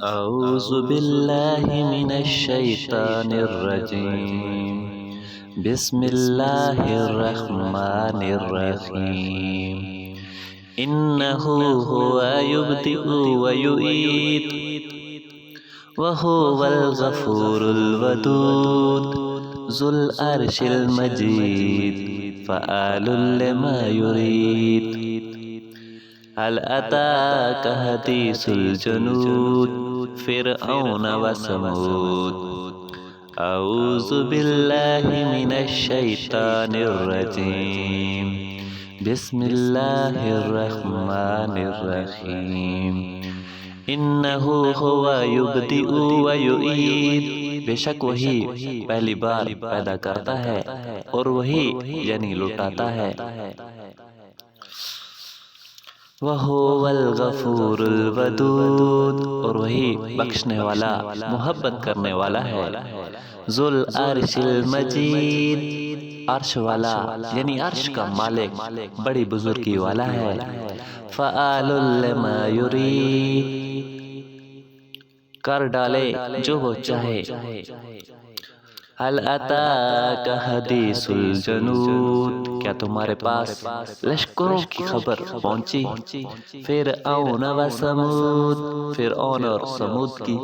أعوذ بالله من الشيطان الرجيم. بسم الله الرحمن الرحيم. إنه هو يبدئ ويعيد وهو الغفور الودود ذو العرش المجيد فعال لما يريد. هل أتاك حديث الجنود فرعون وثمود. أعوذ بالله من الشيطان الرجيم. بسم الله الرحمن الرحيم. إنه هو يبدئ ويعيد، بے شک وہی پہلی بار پیدا کرتا ہے اور وہی یعنی لوٹاتا ہے. وَهُوَ الْغَفُورُ الْوَدُودُ، اور وہی بخشنے والا محبت کرنے والا ہے. ذُو الْعَرْشِ الْمَجِيدُ، عرش والا یعنی عرش کا مالک بڑی بزرگی والا ہے. فَعَالٌ لِمَا يُرِيدُ، کر ڈالے جو وہ چاہے. هل أتاك حدیث الجنود، کیا تمہارے پاس لشکروں کی خبر پہنچی. فرعون و ثمود، فرعون اور ثمود کی.